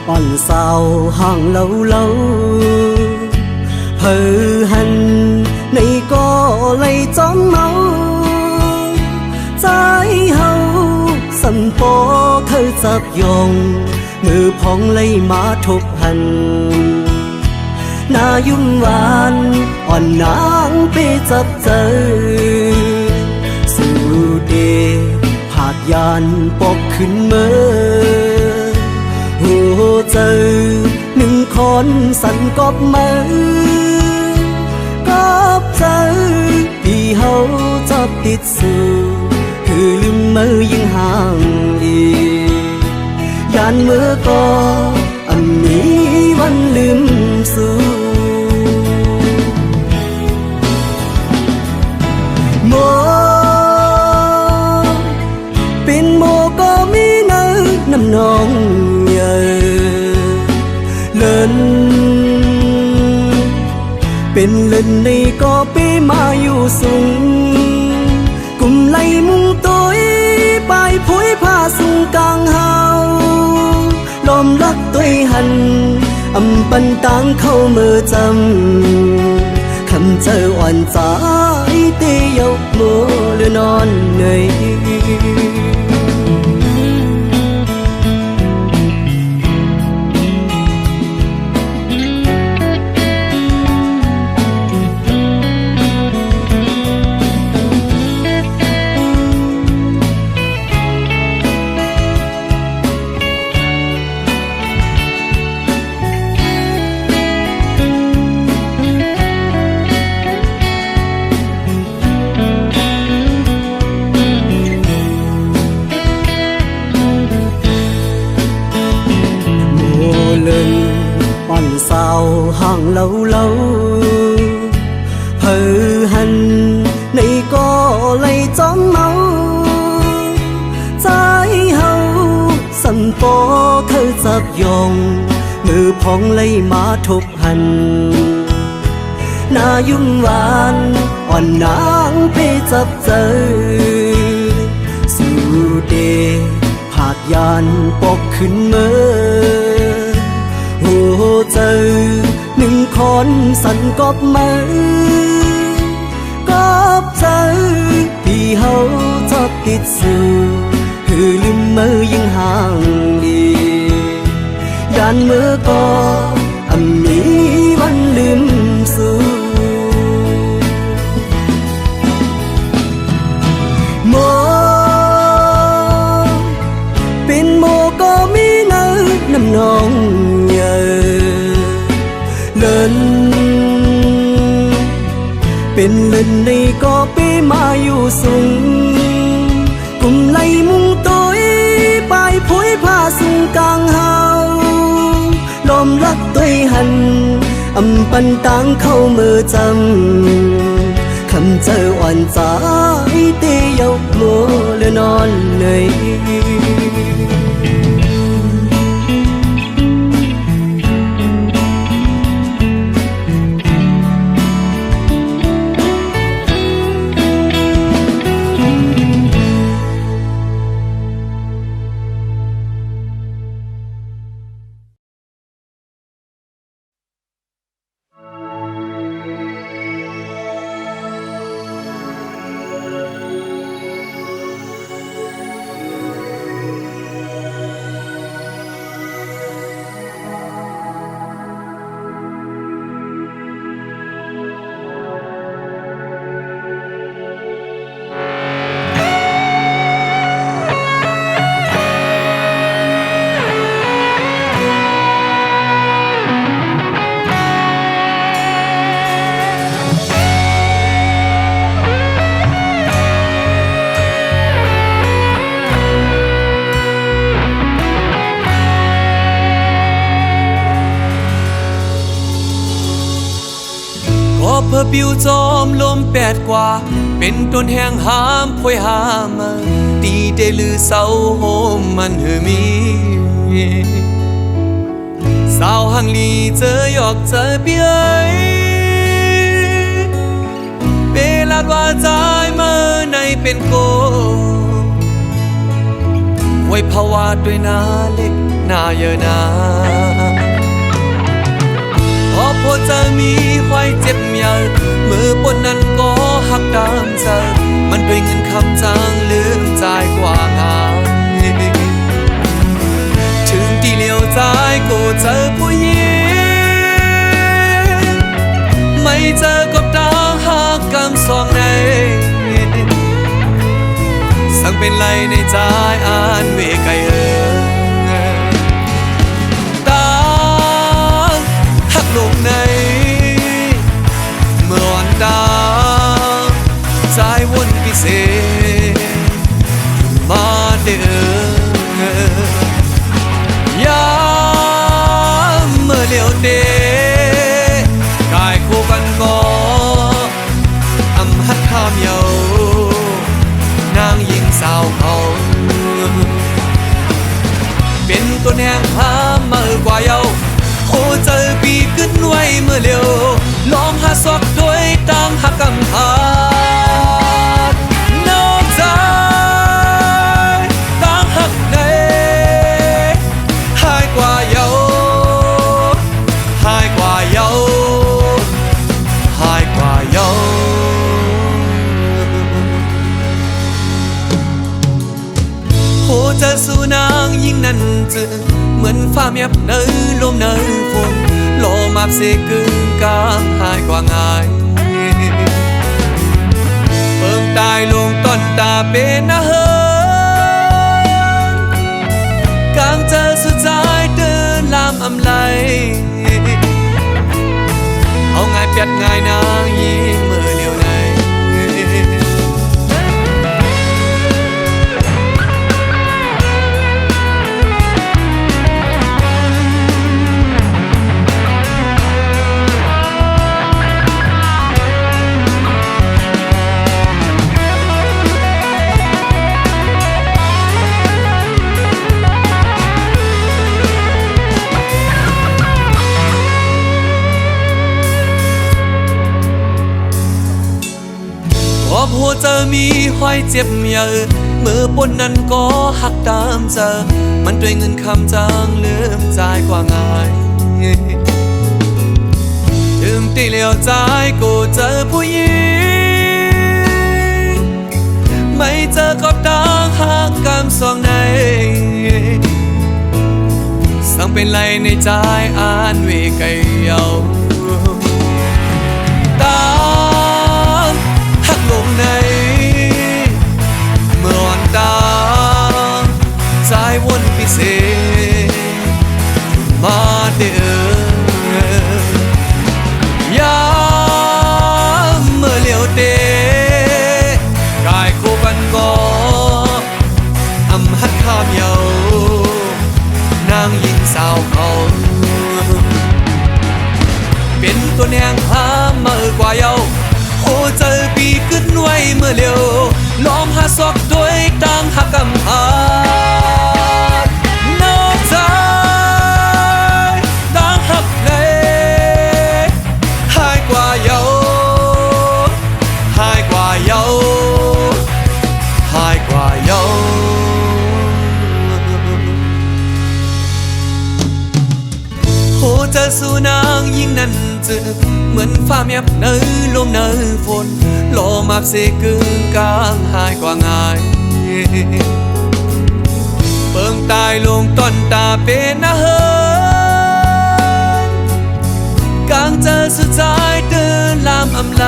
còn sao hàng lâu lâu hờ hằn này có lấy chóm máu trái hậu sân phố khơi dập dòng ngư phong lấy má thục hành na yum van on nang pe dập dơสู่เดผาดยานปกขึ้นเมื่อหัวเจอหนึ่งคนสั่นกอบมือกอบเจอที่เขาจะติดสู่คือลืมมือยิ่งห่างอียานเมื่อก็อันนี้วันลืมสู่โมเป็นโมก็มีเนื้อน้ำนองเยอะเลินเป็นเลินในก็ไปมาอยู่สูงกุมไล่มุงตัวไปผุยผ้าสูงกลางเฮาลมรักตัวหันอำปันตังเข้ามือจำคำเจออ่อนใจเตยกมือหรือนอนเหนื่อยอนสาวห่างlâu lâu hờ hằn này có lấy chóm máu trái hậu sân phố khơi dập dòng ngư phong lấy má thục hành na yum van on nang pe dập dơสู่เดผาดยานปกขึ้นเมื่อหัวเจอหนึ่งคนสั่นกอบมือกอบเจอที่เขาชอบติดสู่คือลืมมือยิ่งห่างอียานมือก็อันนี้วันลืมสู่โมเป็นโมก็มีเนื้อน้ำนองเลินเป็นเลินในก็ไปมาอยู่สูงกุมไล่มุงตัวไปผุยผ้าสูงกลางเฮาลมรักตัวหันอำปันตังเข้ามือจำคำเจออ่อนใจเตยกมือหรือนอนเหนื่อย ปิวจอมลมแปดกว่าเป็นต้นแห่งหามพวยหามาตีเดลือเสาโฮมมันเฮมีสาวหังลีเจอหยอกเจอเปียเวลาว่าใจมาในเป็นโกไว้ภาวะด้วยนาเล็กนาเยอะนาพอพอจะมีควายเจ็บเมียเมื่อปนนั้นก็หักตามใจมันด้วยเงินคำจางลืมใจกว่างามถึงที่เลี้ยวใจก็เจอผู้หญิงไม่เจอกับตาหักกำสองในสั่งเป็นไรในใจอ่านเวไกเออตาหักลงในเมื่อวันตาใจวนพิเศษมาเด้อยามเมื่อเลี้ยวเตกายคู่กันก็อำหัดข้ามเยานางยิงสาวเขาเป็นตัวแนงหาเมื่อกว่าเยาโคเจอปีขึ้นไว้เมื่อเร็วลองหาซอกด้วยตั้งหักกำพานอกใจตั้งหักในหายกว่าเยาหายกว่าเยาหายกว่าเยาโหจะสู้นางยิ่งนั้นจึงเหมือนฟ้าเมียบเนยลมเนยฝนโลมาบเสกึ่งกลางหายกว่าง่ายเพิ่งตายลงต้นตาเป็นนะเฮิงกลางเจอสุดท้ายเดินลามอำไลเอาง่ายเปียดง่ายนางยิ่งเมื่อเลียวในหัวเจอมีห้อยเจ็บเมียเมื่อปนนั้นก็หักตามเจอมันด้วยเงินคำจางลืมใจกว่าง่ายถึงที่เลี้ยวใจก็เจอผู้หญิงไม่เจอกับตาหักกำสองในสั่งเป็นไรในใจอ่านเวไกเยาตาหักลงในเมื่อวันตาใจวนพิเศษมาเด้อยามเมื่อเลี้ยวเตกายคู่กันก็อำหัดข้ามเยานางยิงสาวเขาเป็นตัวแนงหาเมื่อกว่าเยาโอ้เจอปีขึ้นไว้เมื่อเร็วลองหาซอกด้วยตั้งหักกำพานอกใจตั้งหักในหายกว่าเยาหายกว่าเยาหายกว่าเยาโอ้เจอสู้นางยิ่งนั้นจึงเหมือนฟ้าเมียบเนยลมเนยฝนโลมาบเสกึ่งกลางหายกว่าง่ายเปิงตายลงต้นตาเป็นนะเฮิงกลางเจอสุดท้ายเดินลามอำไล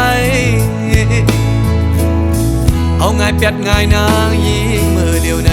เอาง่ายเปียดง่ายนางยิ่งเมื่อเลียวใน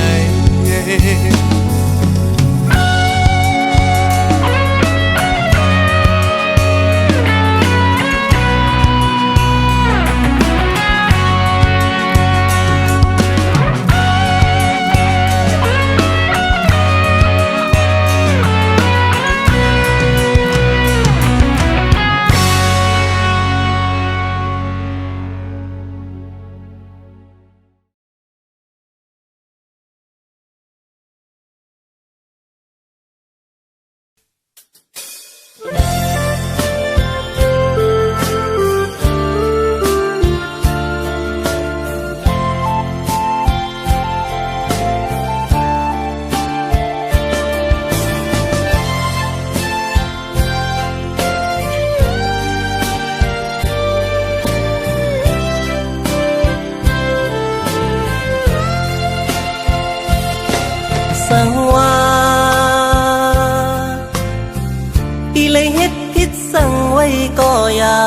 ว้ก็ยา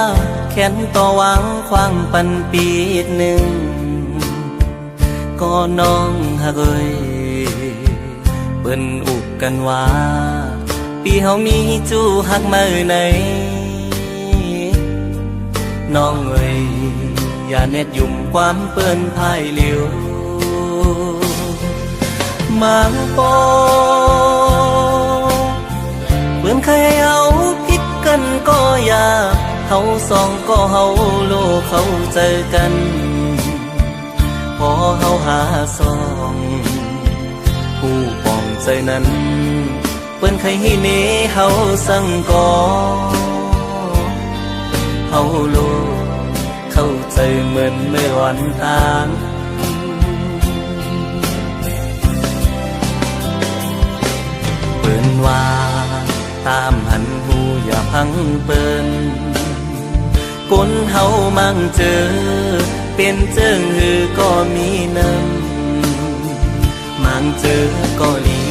แขนต่อวางควางปันปีหนึ่งก็น้องหักเอ้ยเปิ้นอุกกันว่าปีเฮามีจูหักมือไหนน้องเอ้ยอย่าเน็ดยุ่มความเปิ้นพายเหลียวมังปอเปิ้นเคยเอาผิดกันก็อย่าเฮาสองก็เฮาโลเขาเจอกันพอเฮาหาสองผู้ปองใจนั้นเปิ้นเคยให้เนเฮาสั่งก่อเฮาโลเข้าใจเหมือนไม่หวันต่างเปิ้นว่าตามหันหูอย่าพังเปิ้นคนเฮามั่งเจอเป็นเจิงหือก็มีน้ำมั่งเจอก็ลี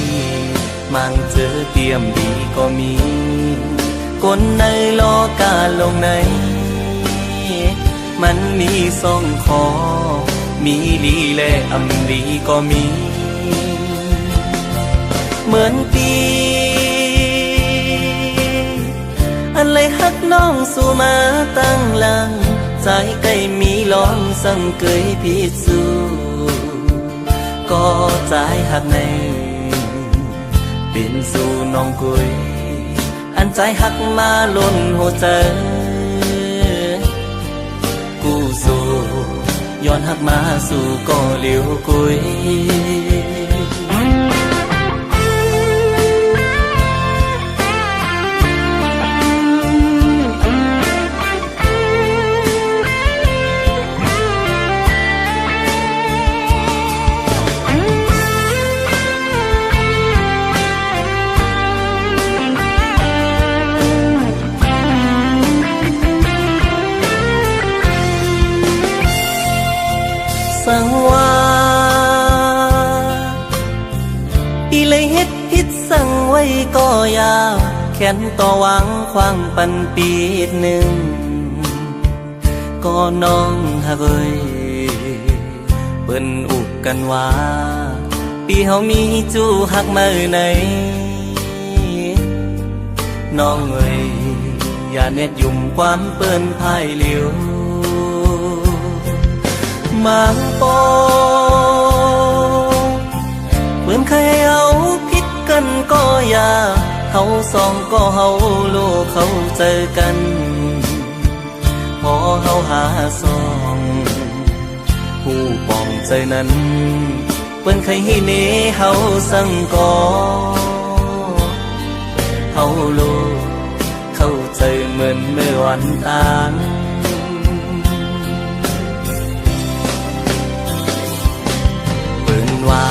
มั่งเจอเตรียมดีก็มีคนในโลกาลงในมันมีสองคอมีลีและอำลีก็มีเหมือนปีอันเลยฮักน้องสู่มาตั้งหลังใจใกล้มีลองสั่งเกยพิสูก็ใจหักในเป็นสู่น้องกุยอันใจหักมาล้นหัวใจกูสู่ย้อนหักมาสู่ก็เหลียวกุยสังว่าปีเลยเฮ็ดผิดสั่งไว้ก็ยาแขนต่อวางควางปันปีหนึ่งก็น้องหักเอ้ยเปิ้นอุกกันว่าปีเฮามีจูหักมือไหนน้องเอ้ยอย่าเน็ดยุ่มความเปิ้นพายเหลียวมังปอเปิ้นเคยเอาผิดกันก็อย่าเฮาสองก็เฮาโลเขาเจอกันพอเฮาหาสองผู้ปองใจนั้นเปิ้นเคยให้เนเฮาสั่งก่อเฮาโลเข้าใจเหมือนเมื่อวันต่างว่า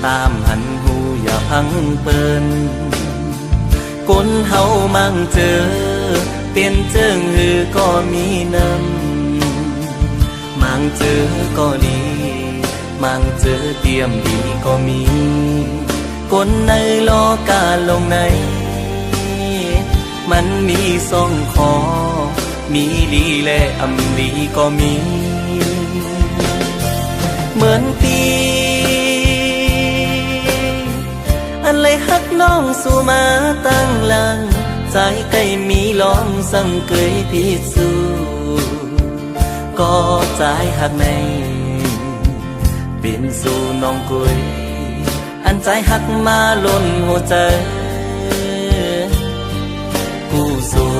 ตามหันหูอย่าพังเปิ้นคนเฮามั่งเจอเป็นเจิงหือก็มีน้ำมั่งเจอก็ดีมั่งเจอเตรียมดีก็มีคนในโลกาลงในมันมีสองคอมีลีและอำลีก็มีเหมือนปีอันเลยฮักน้องสู่มาตั้งหลังใจใกล้มีลองสั่งเกยพิสูก็ใจหักในเป็นสู่น้องกุยอันใจหักมาล้นหัวใจกูสู่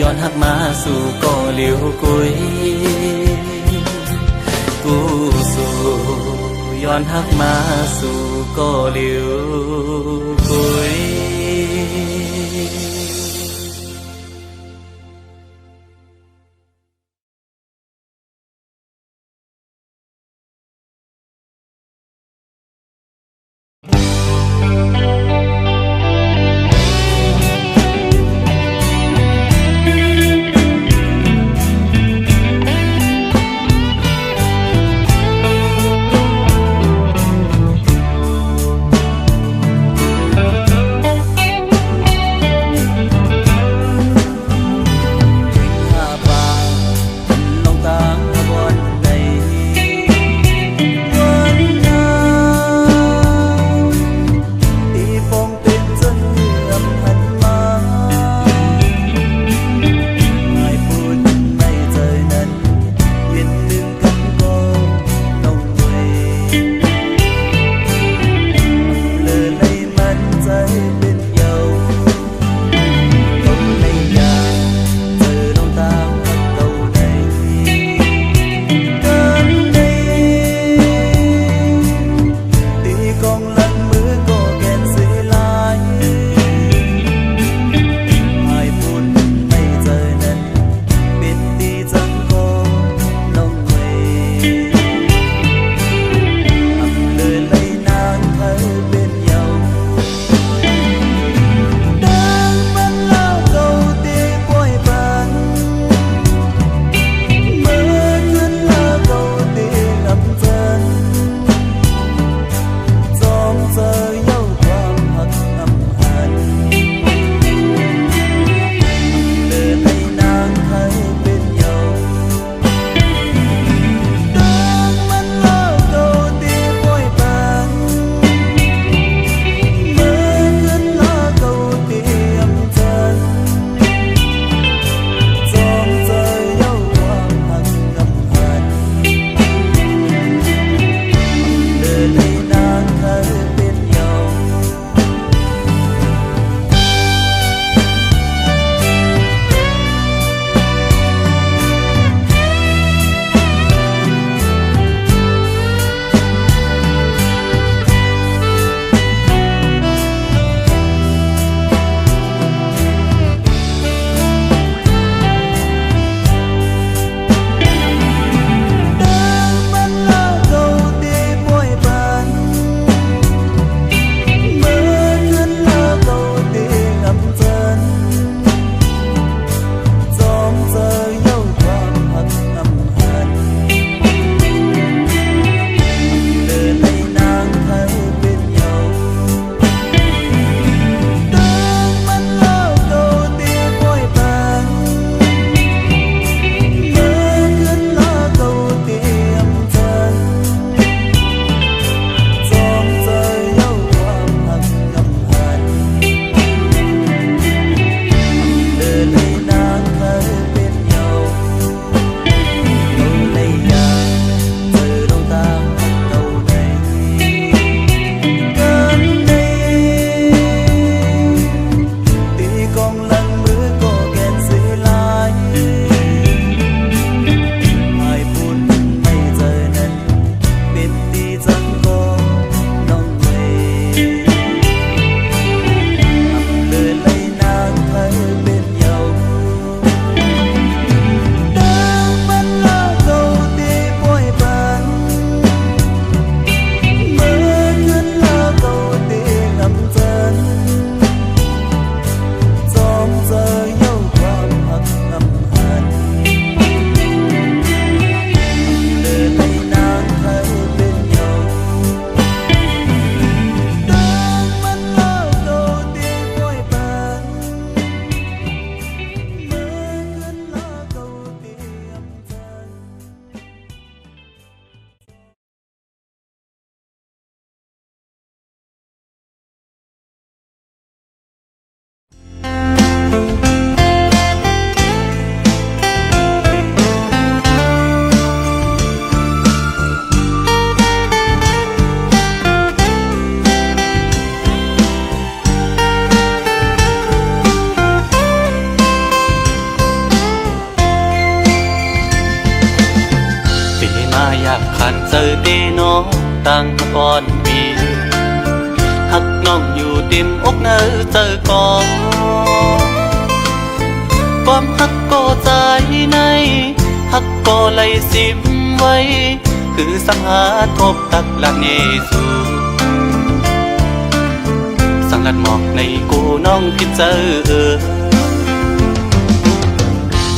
ย้อนหักมาสู่ก็เหลียวกุยกูสู่ย้อนหักมาสู่ก็เหลียวกุย ากขันเจอเดน้องต่างก่อนปีหักน้องอยู่เต็มอกเนอเจอก่อนความหักก็ใจในหักก็ไหลสิมไว้คือสังหาทบตักละเนสูสังลัดหมอกในกูน้องคิดเจอ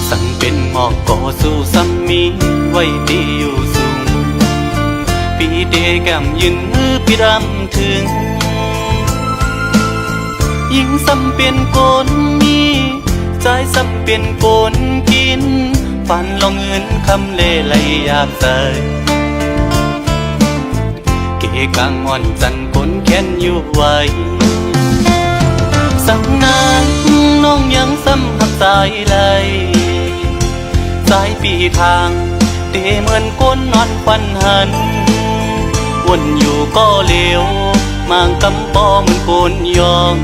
สั่งเป็นหมอกก็สู้ซ้ำมีไว้ดีอยู่สูงปีเดแก้มยืนมือพี่รำถึงยิ่งซ้ำเปลี่ยนโกนมีใจซ้ำเปลี่ยนโกนกินฝันลองเงินคำเล่ไหลอยากใส่เกกลางอ่อนจันคนแค้นอยู่ไว้สังนานน้องยังซ้ำหักสายไหลสายปีทางเตเหมือนก้นนอนควันหันวนอยู่ก็เลวมางกำปอเหมือนโกนยอง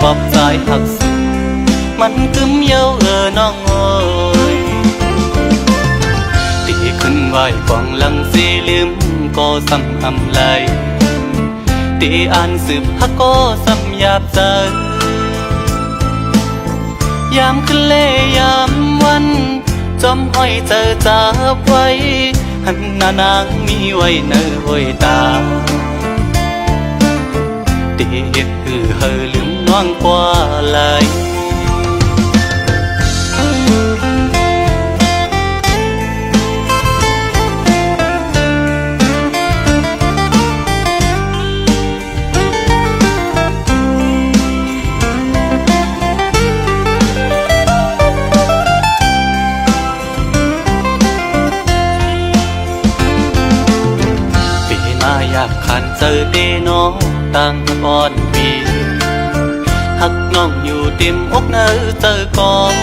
ปอบสายหักสุดมันกึมเย้าน้องเอ้ยตีขึ้นไหวกองลังสีลืมก็ซ้ำอำไหลตีอ่านสืบฮักก็ซ้ำหยาบใจยามขึ้นเล่ยามวันจอมห้อยเจอจับไว้หันหน้านางมีไว้เนอห้อยตาตีเฮ็ดคือเฮอลืมน้องกว่าไหลอยากขันเจอเดน้องต่างก่อนปีหักน้องอยู่เต็มอกเนอเจอก่อน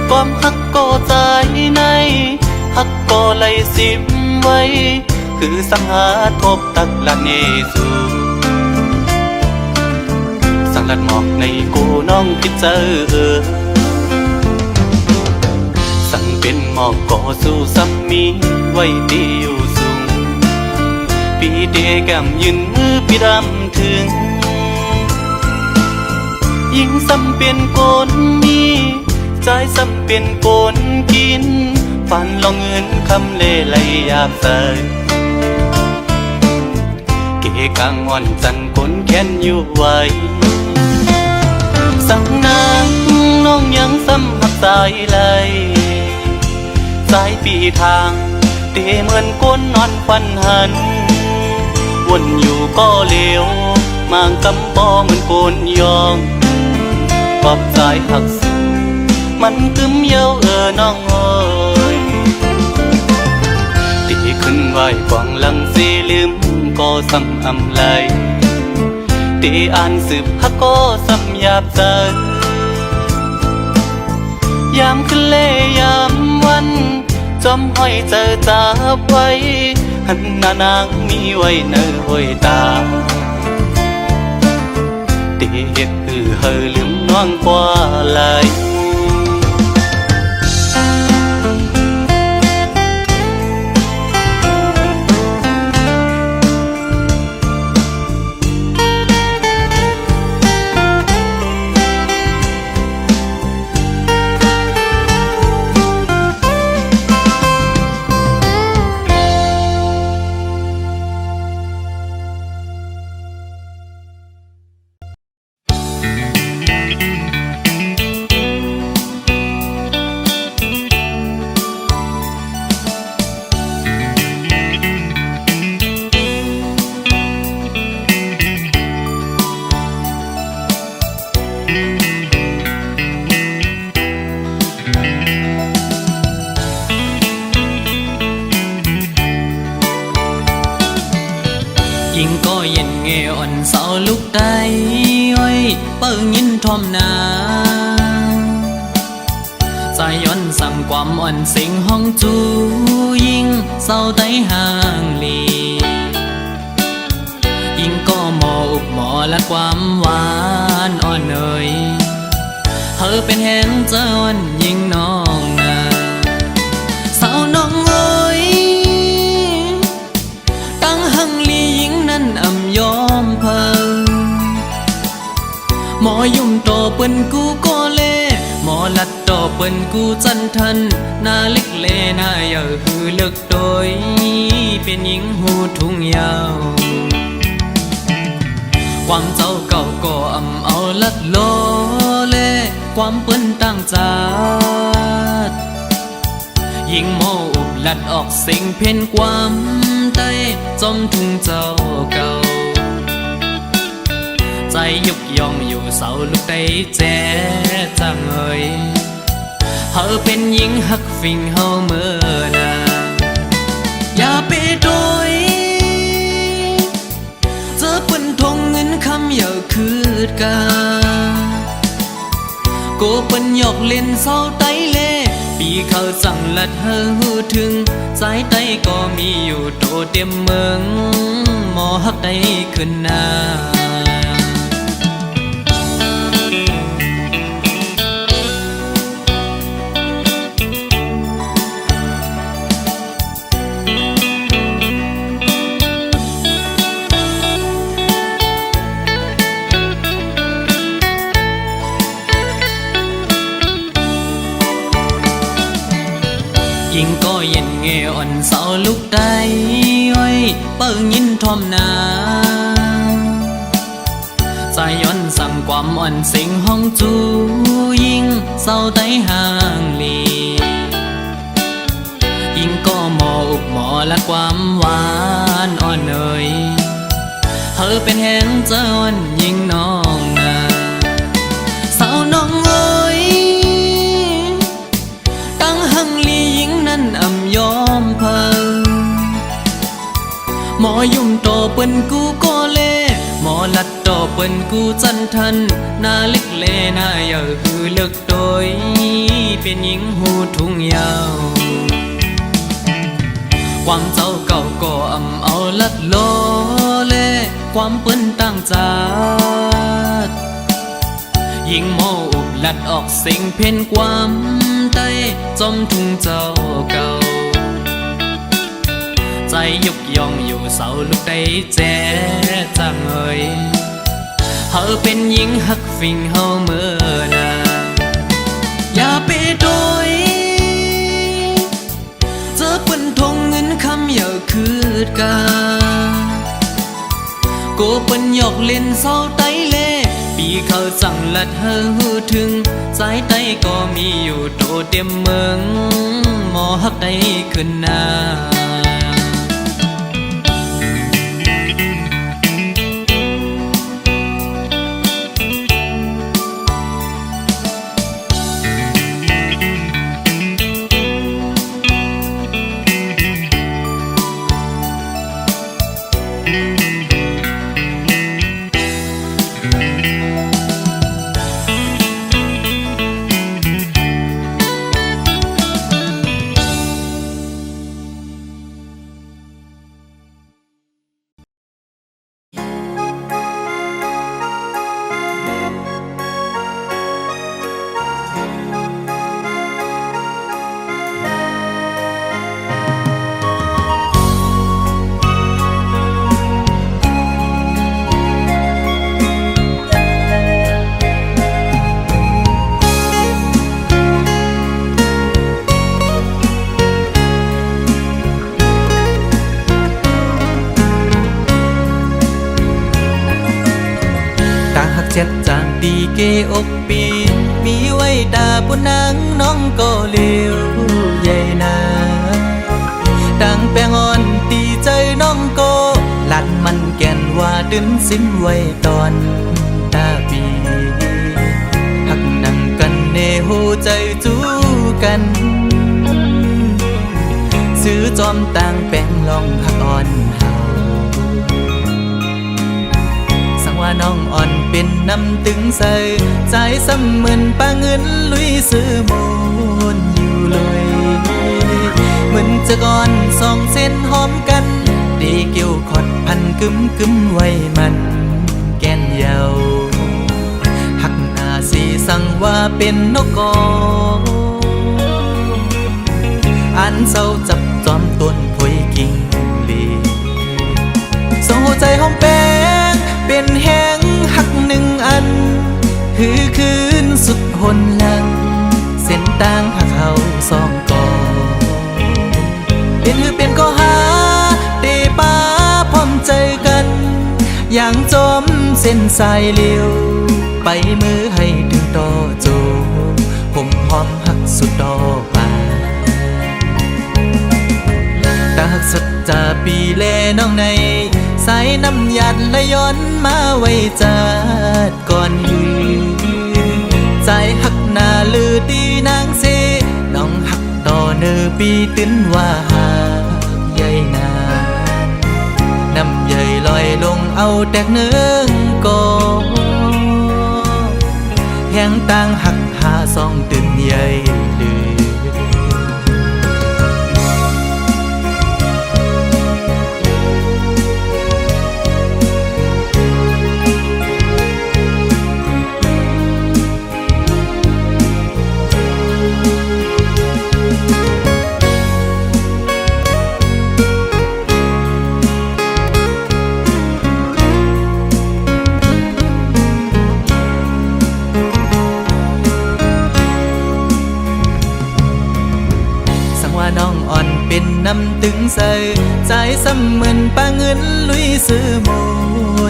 ความหักก็ใจในหักก็ไหลสิมไว้คือสังหาทบตักละเนสูสังลัดหมอกในกูน้องคิดเจอสั่งเป็นหมอกก็สู้ซ้ำมีไว้ดีอยู่สูงปีเดแก้มยืนมือพี่รำถึงยิ่งซ้ำเป็นโกนมีใจซ้ำเป็นโกนกินฝันลองเงินคำเล่ไหลอยากใส่เกกลางอ่อนจันคนแค้นอยู่ไว้สั่งนางน้องยังซ้ำหักสายไหลสายปีทางเตเหมือนก้นนอนควันหันวนอยู่ก็เลวมางกำปอเหมือนโกนยองปอบสายหักสุดมันกึมเย้าน้องเอ้ยตีขึ้นไหวกองลังสีลืมก็ซ้ำอำไหลตีอ่านสืบฮักก็ซ้ำหยาบใจยามขึ้นเล่ยามวันจอมห้อยเจอจับไว้หันหน้านางมีไว้เนอห้อยตาตีเฮ็ดคือเฮอลืมน้องกว่าไหลยิ่งก็เย็นเงอ่อนเสาลุกได้อ้อยเปิ้งยินทอมนาใจย้อนสั่งความอ่อนสิงห้องจูยิ่งเศร้าได้ห่างลียิ่งก็หมออุบหมอและความหวานอ่อนเอ่ยเธอเป็นแห่งเจ้าวันยิ่งน้องนาสาว กูจันทันหน้าเล็กเลหน้าเยาหือเลิกโดยเป็นหญิงหูทุ่งยาวความเจ้าเก่าก็อำเอาลัดโลเลความเปิ้นตั้งจาดยิงโมอุบลัดออกเสียงเพ่นความใต้จอมทุ่งเจ้าเก่าใจยุกยองอยู่เสาลูกได้แจ๊จังเอ่ยเฮาเป็นหญิงหักฟิงเฮาเมื่อนาอย่าไปโดยเจอเปิ้นทงเงินคำอย่าคืดกาโกเปิ้นหยอกเล่นเศร้าไตเล่ปีเขาสั่งลัดเฮอหูถึงสายไตก็มีอยู่โตเต็มเมืองหมอหักได้ขึ้นหน้ายิงก็เย็นเงอ่อนเสาลูกได้อ้อยเปิ้งยินทอมนาใจย้อนสั่งความอ่อนเสียงห้องจูยิงเศร้าไตห่างลียิงก็หมออุบหมอละความหวานอ่อนเอ่ยเธอเป็นแหงเจ้าอ่อนยิงน้องนาสาวน้องเอ้ยตั้งหังลียิงนั้นอำยอมเพิ่งหมอยุ่มโตเปิ้นกูก็เล่หมอลัดโตเปิ้นกูจันทันหน้าเล็กเลหน้าเยาหือเลิกโดยเป็นหญิงหูทุ่งยาวความเจ้าเก่าก็อำเอาลัดโลเลความเปิ้นตั้งจาดยิงโมอุบลัดออกเสียงเพ่นความใต้จอมทุ่งเจ้าเก่าใจยุกยองอยู่เสาลูกได้แจ๊จังเอ่ยเฮาเป็นหญิงหักฟิงเฮาเมื่อนาอย่าไปโดยเจอเปิ้นทงเงินคำอย่าคืดกาโกเปิ้นหยอกเล่นเศร้าไตเล่ปีเขาสั่งลัดเฮอหูถึงสายไตก็มีอยู่โตเต็มเมืองหมอหักได้ขึ้นหน้าเจ็ดจางดีเกอกปีมีไว้ตาผู้นางน้องก็เลี้ยวใหญ่นาดังแปงอ่อนตีใจน้องก็ลัดมันแก่นว่าดึงสิ้นไว้ตอนตาปีหักนั่งกันเนหูใจจูกันซื้อจอมต่างแปงลองหักอ่อนว่าน้องอ่อนเป็นน้ำตึงใส่ใจซ้ำเหมือนปลาเงินลุยซื้อโมนอยู่เลยเหมือนจะก่อนสองเส้นหอมกันดีเกี่ยวขอดพันกึมไว้มันแก่นเยาหักหน้าสีสั่งว่าเป็นนกกออันเศร้าจับจอมต้นพวยกิ่งลีโซ่ใจหอมแป้งเป็นแห้งหักหนึ่งอันหือคืนสุดหนหลังเส้นต่างหัก สองก่อเป็นคือเป็นก็หาเตป้าพร้อมใจกันอย่างจมเส้นสายเลี้ยวไปมือให้ถึงต่อโจผมพร้อมหักสุดดอกมาตาหักสัจจาปีแลน้องในสายน้ำหยัดและย้อนมาไว้จัดก่อนหือใจหักหน้าลือตีนางเสน้องหักต่อเนื้อปีตื้นว่าหาใหญ่นาน้ำใหญ่ลอยลงเอาแตกเนื้อก่อแห่งต่างหักหาสองตื่นใหญ่ลือน้องอ่อนเป็นน้ำตึงใสใจซ้ำเหมือนปลาเงินลุยซื้อม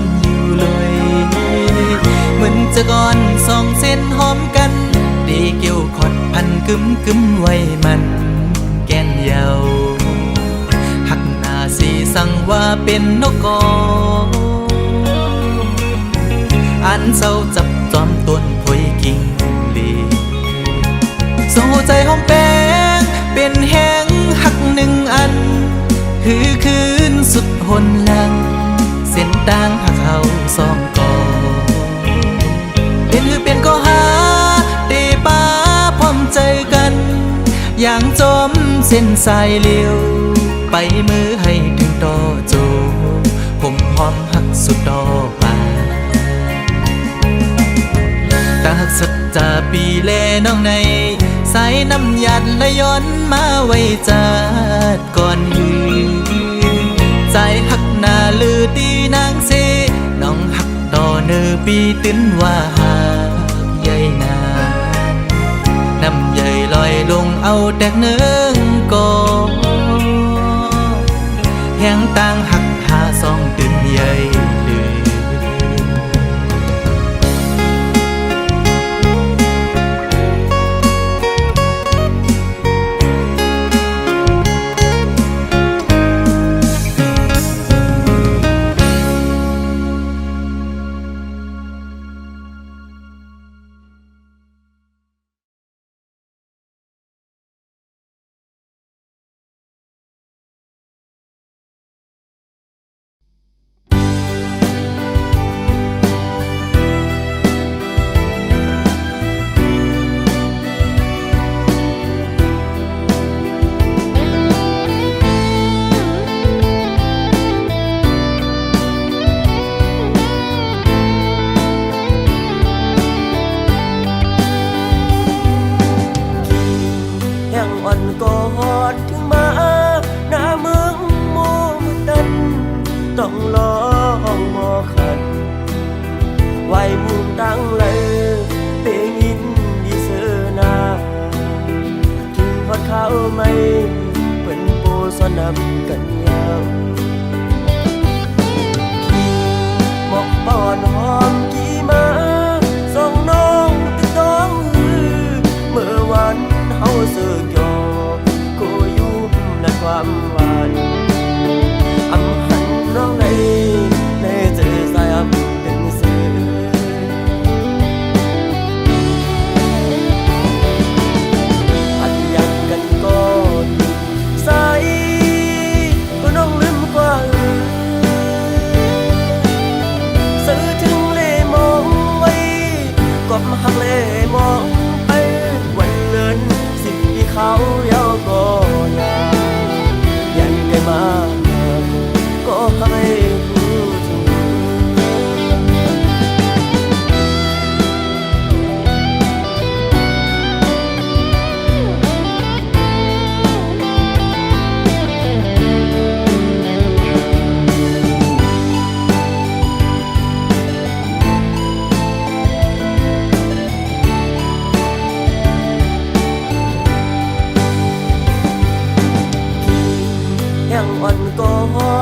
นอยู่เลยเหมือนจะก่อนสองเส้นหอมกันดีเกี่ยวขอดพันกึมกึมไว้มันแก่นเยาหักหน้าสีสั่งว่าเป็นนกกออันเศร้าจับจอมต้นพอยกิ่งลีโซ่ใจหอมแป้งเป็นแห้งหักหนึ่งอันคือคืนสุดหนหลังเส้นต่างหักเขาสองก่อเป็นคือเป็นก็หาเตป้าพร้อมใจกันอย่างจมเส้นสายเลี้ยวไปมือให้ถึงต่อโจผมพร้อมหักสุดดอกมาตาหักสัจจาปีแลน้องในสายน้ำหยัดและย้อนมาไว้จัดก่อนหือใจหักหน้าลือตีนางเสน้องหักต่อเนื้อปีตื้นว่าหาใหญ่นาน้ำใหญ่ลอยลงเอาแตกเนื้อก่อแห่งต่างหักหาสองตื่นใหญ่ลือ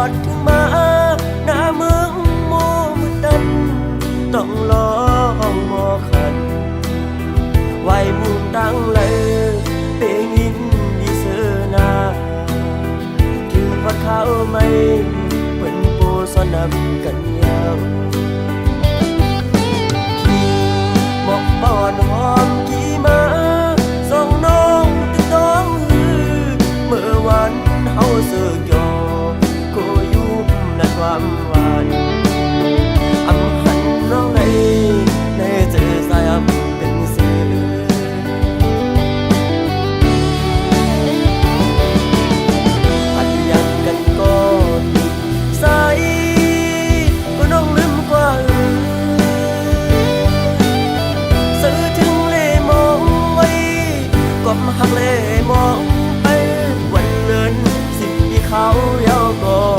ดถึงมาหน้าเมืองโมมืดดันต้องลองมอขันไว้มุมดังเลยเปงินดีเสือนาถึงว่าเขาไม่เป็นปูสนับกันยาวหมอกบอนหอมกี่มาส่งน้องติดต้องหือเมื่อวันเฮาเสือกยอก็ยุ่มในความหวานอำหันน้องในเจอสายอำเป็นเสืออันยังกันก็ติดสายก็น้องลืมกว่าซื้อถึงเลมองไว้ก็หักเลมองไปวันเลินสิ่งที่เขาเยาว์ก่อน